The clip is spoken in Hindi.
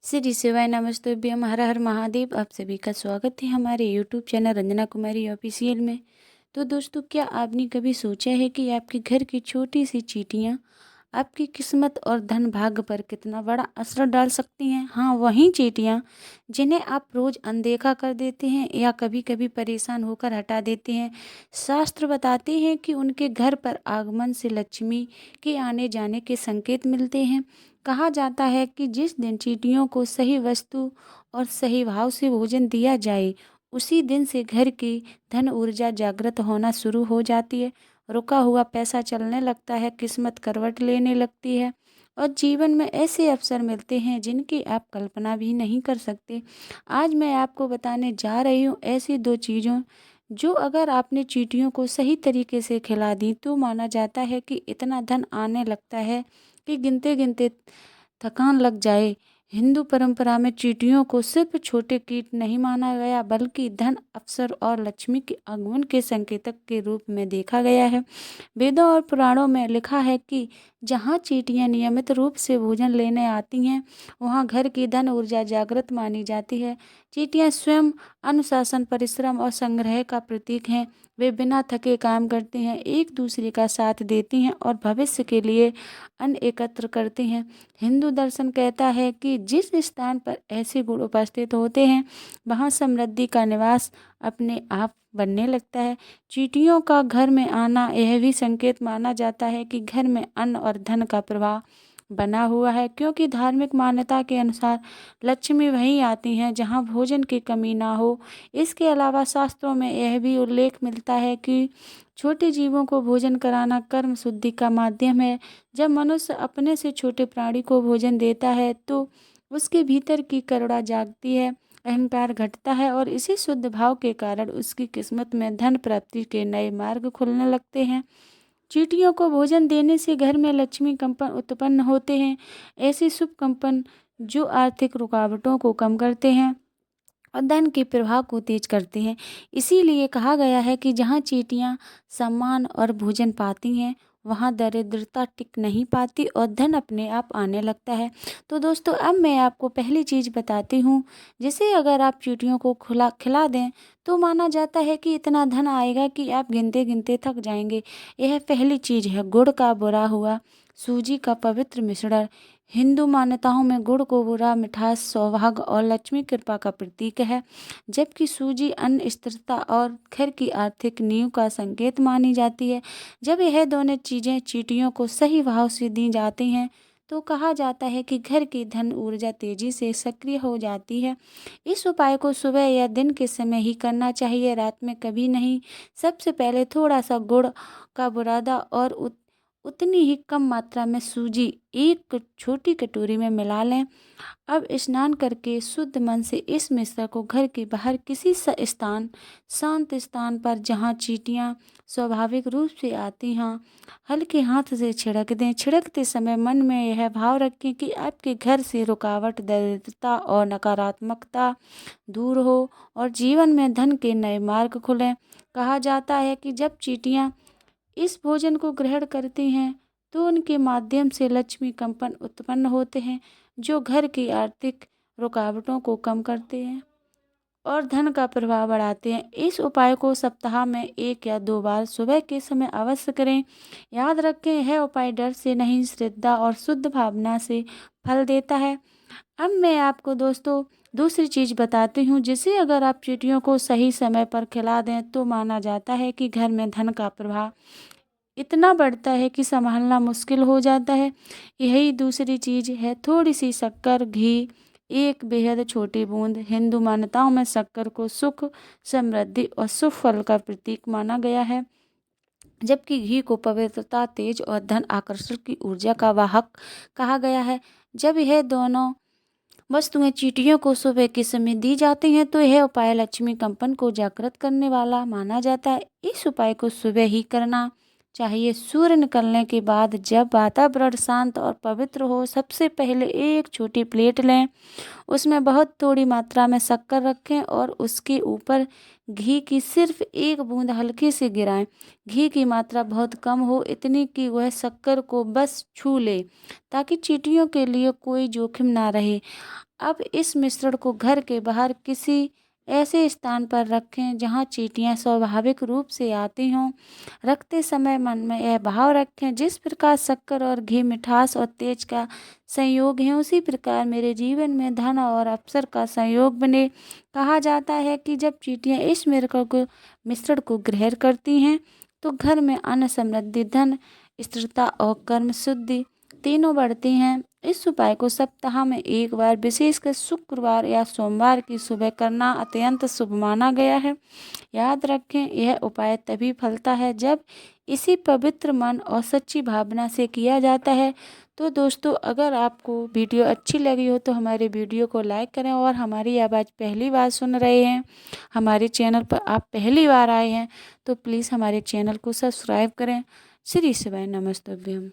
श्री शिवाय नमस्तुभ्यम हर हर महादेव। आप सभी का स्वागत है हमारे यूट्यूब चैनल रंजना कुमारी ऑफिशियल में। तो दोस्तों, क्या आपने कभी सोचा है कि आपके घर की छोटी सी चींटियाँ आपकी किस्मत और धन भाग्य पर कितना बड़ा असर डाल सकती हैं? हाँ, वही चींटियाँ जिन्हें आप रोज़ अनदेखा कर देते हैं या कभी कभी परेशान होकर हटा देते हैं। शास्त्र बताते हैं कि उनके घर पर आगमन से लक्ष्मी के आने जाने के संकेत मिलते हैं। कहा जाता है कि जिस दिन चींटियों को सही वस्तु और सही भाव से भोजन दिया जाए, उसी दिन से घर की धन ऊर्जा जागृत होना शुरू हो जाती है। रुका हुआ पैसा चलने लगता है, किस्मत करवट लेने लगती है और जीवन में ऐसे अवसर मिलते हैं जिनकी आप कल्पना भी नहीं कर सकते। आज मैं आपको बताने जा रही हूँ ऐसी दो चीज़ों जो अगर आपने चींटियों को सही तरीके से खिला दी तो माना जाता है कि इतना धन आने लगता है कि गिनते गिनते थकान लग जाए। हिंदू परंपरा में चींटियों को सिर्फ छोटे कीट नहीं माना गया, बल्कि धन, अवसर और लक्ष्मी के आगमन के संकेतक के रूप में देखा गया है। वेदों और पुराणों में लिखा है कि जहाँ चींटियाँ नियमित रूप से भोजन लेने आती हैं, वहाँ घर की धन ऊर्जा जागृत मानी जाती है। चींटियाँ स्वयं अनुशासन, परिश्रम और संग्रह का प्रतीक हैं। वे बिना थके काम करती हैं, एक दूसरे का साथ देती हैं और भविष्य के लिए अन्न एकत्र करती हैं। हिंदू दर्शन कहता है कि जिस स्थान पर ऐसे गुण उपस्थित होते हैं, वहाँ समृद्धि का निवास अपने आप बनने लगता है। चींटियों का घर में आना यह भी संकेत माना जाता है कि घर में अन्न और धन का प्रवाह बना हुआ है, क्योंकि धार्मिक मान्यता के अनुसार लक्ष्मी वहीं आती हैं जहाँ भोजन की कमी ना हो। इसके अलावा शास्त्रों में यह भी उल्लेख मिलता है कि छोटे जीवों को भोजन कराना कर्म शुद्धि का माध्यम है। जब मनुष्य अपने से छोटे प्राणी को भोजन देता है तो उसके भीतर की करुणा जागती है, अहंकार घटता है और इसी शुद्ध भाव के कारण उसकी किस्मत में धन प्राप्ति के नए मार्ग खुलने लगते हैं। चींटियों को भोजन देने से घर में लक्ष्मी कंपन उत्पन्न होते हैं। ऐसे शुभ कंपन जो आर्थिक रुकावटों को कम करते हैं और धन के प्रवाह को तेज करते हैं। इसीलिए कहा गया है कि जहाँ चींटियाँ सम्मान और भोजन पाती हैं, वहाँ दरिद्रता टिक नहीं पाती और धन अपने आप आने लगता है। तो दोस्तों, अब मैं आपको पहली चीज़ बताती हूँ जिसे अगर आप चींटियों को खिला दें तो माना जाता है कि इतना धन आएगा कि आप गिनते गिनते थक जाएंगे। यह पहली चीज़ है गुड़ का बुरा हुआ सूजी का पवित्र मिश्रण। हिंदू मान्यताओं में गुड़ को बुरा, मिठास, सौभाग्य और लक्ष्मी कृपा का प्रतीक है, जबकि सूजी अन्न, स्थिरता और घर की आर्थिक नींव का संकेत मानी जाती है। जब यह दोनों चीज़ें चींटियों को सही भाव से दी जाती हैं तो कहा जाता है कि घर की धन ऊर्जा तेजी से सक्रिय हो जाती है। इस उपाय को सुबह या दिन के समय ही करना चाहिए, रात में कभी नहीं। सबसे पहले थोड़ा सा गुड़ का बुरादा और उतनी ही कम मात्रा में सूजी एक छोटी कटोरी में मिला लें। अब स्नान करके शुद्ध मन से इस मिश्रण को घर के बाहर किसी शांत स्थान पर, जहां चींटियां स्वाभाविक रूप से आती हैं, हल्के हाथ से छिड़क दें। छिड़कते समय मन में यह भाव रखें कि आपके घर से रुकावट, दरिद्रता और नकारात्मकता दूर हो और जीवन में धन के नए मार्ग खुलें। कहा जाता है कि जब चींटियां इस भोजन को ग्रहण करती हैं तो उनके माध्यम से लक्ष्मी कंपन उत्पन्न होते हैं, जो घर की आर्थिक रुकावटों को कम करते हैं और धन का प्रवाह बढ़ाते हैं। इस उपाय को सप्ताह में 1 या 2 बार सुबह के समय अवश्य करें। याद रखें, यह उपाय डर से नहीं, श्रद्धा और शुद्ध भावना से फल देता है। अब मैं आपको दोस्तों दूसरी चीज़ बताती हूँ जिसे अगर आप चींटियों को सही समय पर खिला दें तो माना जाता है कि घर में धन का प्रवाह इतना बढ़ता है कि संभालना मुश्किल हो जाता है। यही दूसरी चीज़ है थोड़ी सी शक्कर, घी, एक बेहद छोटी बूंद। हिंदू मान्यताओं में शक्कर को सुख, समृद्धि और शुभ फल का प्रतीक माना गया है, जबकि घी को पवित्रता, तेज और धन आकर्षण की ऊर्जा का वाहक कहा गया है। जब यह दोनों वस्तुएं चींटियों को सुबह के समय दी जाती हैं तो यह उपाय लक्ष्मी कंपन को जागृत करने वाला माना जाता है। इस उपाय को सुबह ही करना चाहिए, सूर्य निकलने के बाद, जब वातावरण शांत और पवित्र हो। सबसे पहले एक छोटी प्लेट लें, उसमें बहुत थोड़ी मात्रा में शक्कर रखें और उसके ऊपर घी की सिर्फ एक बूंद हल्के से गिराएं। घी की मात्रा बहुत कम हो, इतनी कि वह शक्कर को बस छू ले, ताकि चींटियों के लिए कोई जोखिम ना रहे। अब इस मिश्रण को घर के बाहर किसी ऐसे स्थान पर रखें जहां चींटियां स्वाभाविक रूप से आती हों। रखते समय मन में यह भाव रखें, जिस प्रकार शक्कर और घी मिठास और तेज का संयोग है, उसी प्रकार मेरे जीवन में धन और अवसर का संयोग बने। कहा जाता है कि जब चींटियां इस मिश्रण को ग्रहण करती हैं तो घर में अन्न, समृद्धि, धन, स्थिरता और कर्म शुद्धि तीनों बढ़ती हैं। इस उपाय को सप्ताह में एक बार, विशेषकर शुक्रवार या सोमवार की सुबह करना अत्यंत शुभ माना गया है। याद रखें, यह उपाय तभी फलता है जब इसी पवित्र मन और सच्ची भावना से किया जाता है। तो दोस्तों, अगर आपको वीडियो अच्छी लगी हो तो हमारे वीडियो को लाइक करें, और हमारी आवाज़ पहली बार सुन रहे हैं, हमारे चैनल पर आप पहली बार आए हैं, तो प्लीज़ हमारे चैनल को सब्सक्राइब करें। श्री शिवाय नमस्तुभ्यम।